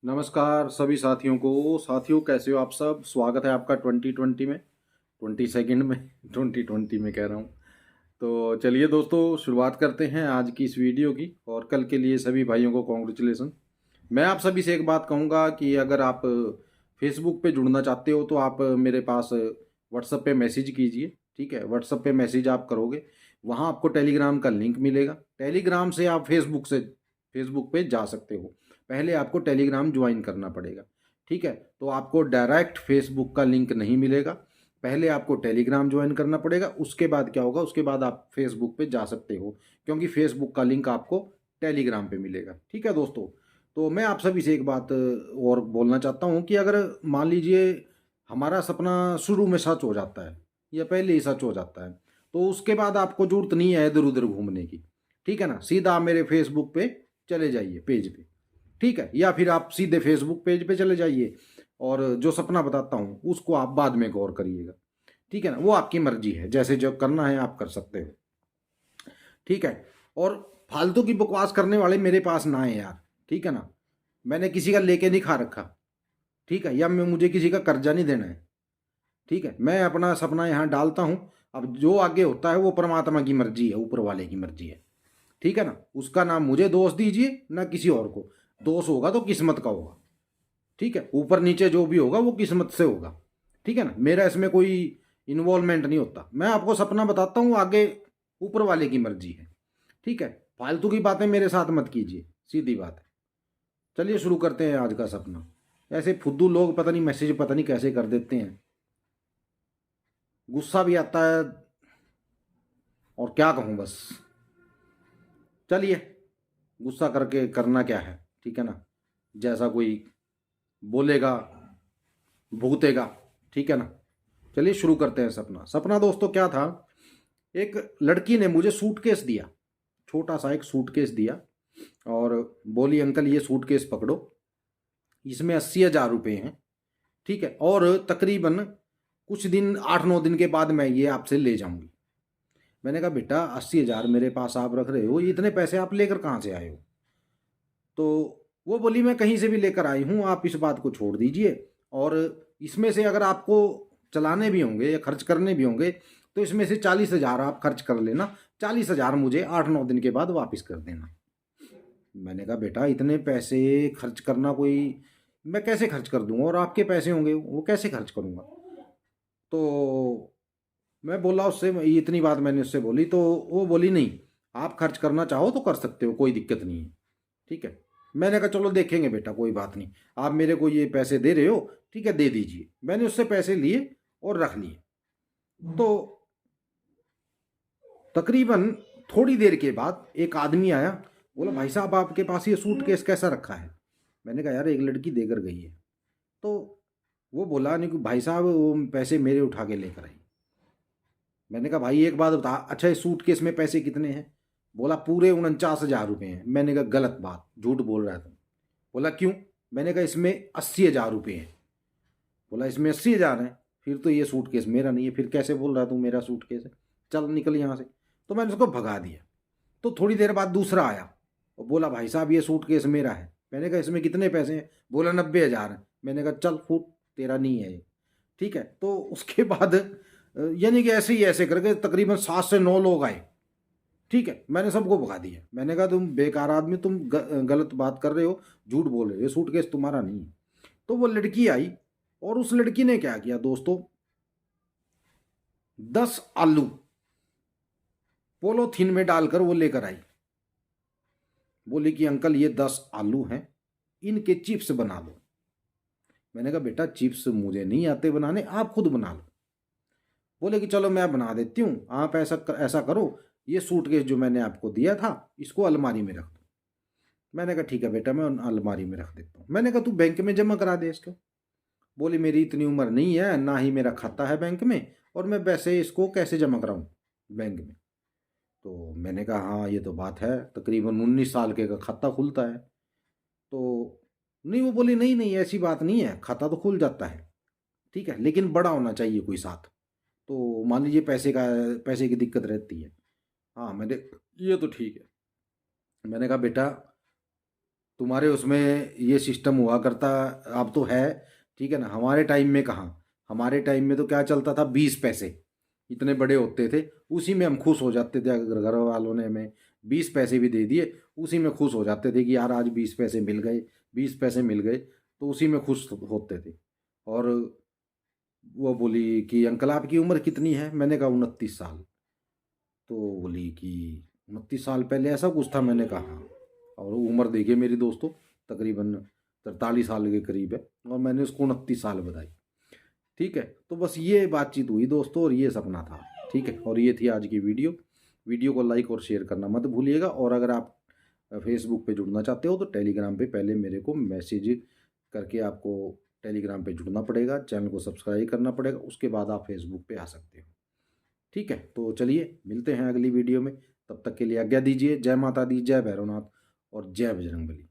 नमस्कार सभी साथियों कैसे हो आप सब। स्वागत है आपका 2020 में, 22nd में 2020 में कह रहा हूँ। तो चलिए दोस्तों, शुरुआत करते हैं आज की इस वीडियो की। और कल के लिए सभी भाइयों को कॉन्ग्रेचुलेसन। मैं आप सभी से एक बात कहूँगा कि अगर आप फेसबुक पे जुड़ना चाहते हो तो आप मेरे पास व्हाट्सएप पे मैसेज कीजिए। ठीक है, व्हाट्सएप पे मैसेज आप करोगे, वहाँ आपको टेलीग्राम का लिंक मिलेगा। टेलीग्राम से आप फेसबुक पे जा सकते हो। पहले आपको टेलीग्राम ज्वाइन करना पड़ेगा। ठीक है, तो आपको डायरेक्ट फेसबुक का लिंक नहीं मिलेगा। पहले आपको टेलीग्राम ज्वाइन करना पड़ेगा, उसके बाद क्या होगा, उसके बाद आप फेसबुक पे जा सकते हो, क्योंकि फेसबुक का लिंक आपको टेलीग्राम पे मिलेगा। ठीक है दोस्तों, तो मैं आप सभी से एक बात और बोलना चाहता हूँ कि अगर मान लीजिए हमारा सपना शुरू में सच हो जाता है या पहले ही सच हो जाता है, तो उसके बाद आपको जरूरत नहीं है इधर उधर घूमने की। ठीक है ना, सीधा आप मेरे फेसबुक पे चले जाइए, पेज पे। ठीक है, या फिर आप सीधे फेसबुक पेज पे चले जाइए और जो सपना बताता हूँ उसको आप बाद में गौर करिएगा। ठीक है ना, वो आपकी मर्जी है, जैसे जो करना है आप कर सकते हो। ठीक है, और फालतू की बकवास करने वाले मेरे पास ना है यार। ठीक है ना, मैंने किसी का लेके नहीं खा रखा। ठीक है, या मैं मुझे किसी का कर्जा नहीं देना है। ठीक है, मैं अपना सपना यहाँ डालता हूँ। अब जो आगे होता है वो परमात्मा की मर्जी है, ऊपर वाले की मर्जी है। ठीक है ना, उसका नाम मुझे दोष दीजिए ना किसी और को। दोष होगा तो किस्मत का होगा। ठीक है, ऊपर नीचे जो भी होगा वो किस्मत से होगा। ठीक है ना, मेरा इसमें कोई इन्वॉल्वमेंट नहीं होता। मैं आपको सपना बताता हूँ, आगे ऊपर वाले की मर्जी है। ठीक है, फालतू की बातें मेरे साथ मत कीजिए, सीधी बात है। चलिए शुरू करते हैं आज का सपना। ऐसे फुद्दू लोग पता नहीं मैसेज पता नहीं कैसे कर देते हैं, गुस्सा भी आता है। और क्या कहूँ बस। चलिए, गुस्सा करके करना क्या है। ठीक है ना, जैसा कोई बोलेगा भुगतेगा। ठीक है ना, चलिए शुरू करते हैं। सपना सपना दोस्तों क्या था, एक लड़की ने मुझे सूटकेस दिया, छोटा सा एक सूटकेस दिया, और बोली अंकल ये सूटकेस पकड़ो, इसमें 80,000 रुपये हैं। ठीक है, और तकरीबन कुछ दिन 8-9 दिन के बाद मैं ये आपसे ले जाऊंगी। मैंने कहा बेटा 80,000 मेरे पास आप रख रहे हो, ये इतने पैसे आप लेकर कहाँ से आए हो। तो वो बोली मैं कहीं से भी लेकर आई हूँ, आप इस बात को छोड़ दीजिए। और इसमें से अगर आपको चलाने भी होंगे या खर्च करने भी होंगे तो इसमें से 40,000 आप खर्च कर लेना, 40,000 मुझे 8-9 दिन के बाद वापस कर देना। मैंने कहा बेटा इतने पैसे खर्च करना कोई, मैं कैसे खर्च कर दूंगा, और आपके पैसे होंगे वो कैसे खर्च करूंगा। तो मैं बोला उससे, इतनी बात मैंने उससे बोली, तो वो बोली नहीं, आप खर्च करना चाहो तो कर सकते हो, कोई दिक्कत नहीं है। ठीक है, मैंने कहा चलो देखेंगे बेटा, कोई बात नहीं, आप मेरे को ये पैसे दे रहे हो, ठीक है दे दीजिए। मैंने उससे पैसे लिए और रख लिए। तो तकरीबन थोड़ी देर के बाद एक आदमी आया, बोला भाई साहब आपके पास ये सूटकेस कैसा रखा है। मैंने कहा यार एक लड़की देकर गई है। तो वो बोला नहीं कि भाई साहब वो पैसे मेरे उठा के लेकर आई। मैंने कहा भाई एक बात बता, अच्छा इस सूटकेस में पैसे कितने हैं। बोला पूरे 49,000 रुपये हैं। मैंने कहा गलत बात, झूठ बोल रहा है तुम। बोला क्यों। मैंने कहा इसमें 80,000 रुपये हैं। बोला इसमें 80,000 हैं, फिर तो ये सूटकेस मेरा नहीं है, फिर कैसे बोल रहा है तू मेरा सूटकेस है, चल निकल यहाँ से। तो मैंने उसको भगा दिया। तो थोड़ी देर बाद दूसरा आया और बोला भाई साहब ये सूटकेस मेरा है। मैंने कहा इसमें कितने पैसे हैं। बोला 90,000 है। मैंने कहा चल फूट, तेरा नहीं है ये। ठीक है, तो उसके बाद यानी कि ऐसे ही ऐसे करके तकरीबन 7 से 9 लोग आए। ठीक है, मैंने सबको भगा दिया। मैंने कहा तुम बेकार आदमी, तुम गलत बात कर रहे हो, झूठ बोल रहे हो, ये सूटकेस तुम्हारा नहीं है। तो वो लड़की आई और उस लड़की ने क्या किया दोस्तों, 10 आलू पोलोथीन में डालकर वो लेकर आई। बोली कि अंकल ये 10 आलू हैं, इनके चिप्स बना लो। मैंने कहा बेटा चिप्स मुझे नहीं आते बनाने, आप खुद बना लो। बोले कि चलो मैं बना देती हूँ, आप ऐसा करो, ये सूटकेस जो मैंने आपको दिया था इसको अलमारी में रख दो। मैंने कहा ठीक है बेटा मैं अलमारी में रख देता हूँ। मैंने कहा तू बैंक में जमा करा दे इसको। बोली मेरी इतनी उम्र नहीं है, ना ही मेरा खाता है बैंक में, और मैं वैसे इसको कैसे जमा कराऊं बैंक में। तो मैंने कहा हाँ ये तो बात है, तकरीबन 19 साल के का खाता खुलता है। तो नहीं, वो बोली नहीं नहीं ऐसी बात नहीं है, खाता तो खुल जाता है। ठीक है, लेकिन बड़ा होना चाहिए कोई साथ। तो मान लीजिए पैसे की दिक्कत रहती है। हाँ मैंने, ये तो ठीक है। मैंने कहा बेटा तुम्हारे उसमें ये सिस्टम हुआ करता, अब तो है, ठीक है ना। हमारे टाइम में कहाँ, हमारे टाइम में तो क्या चलता था, 20 पैसे इतने बड़े होते थे, उसी में हम खुश हो जाते थे। अगर घर वालों ने हमें 20 पैसे भी दे दिए, उसी में खुश हो जाते थे कि यार आज 20 पैसे मिल गए, 20 पैसे मिल गए, तो उसी में खुश होते थे। और वो बोली कि अंकल आपकी उम्र कितनी है, मैंने कहा 29 साल। तो बोली कि 29 साल पहले ऐसा कुछ था, मैंने कहा हाँ। और उम्र देखिए मेरी दोस्तों, तकरीबन 43 साल के करीब है, और मैंने उसको 29 साल बताई। ठीक है, तो बस ये बातचीत हुई दोस्तों, और ये सपना था। ठीक है, और ये थी आज की वीडियो। वीडियो को लाइक और शेयर करना मत भूलिएगा। और अगर आप फेसबुक पे जुड़ना चाहते हो तो टेलीग्राम पे पहले मेरे को मैसेज करके आपको टेलीग्राम पे जुड़ना पड़ेगा, चैनल को सब्सक्राइब करना पड़ेगा, उसके बाद आप फेसबुक पे आ सकते हो। ठीक है, तो चलिए मिलते हैं अगली वीडियो में। तब तक के लिए आज्ञा दीजिए। जय माता दी, जय भैरवनाथ, और जय बजरंगबली।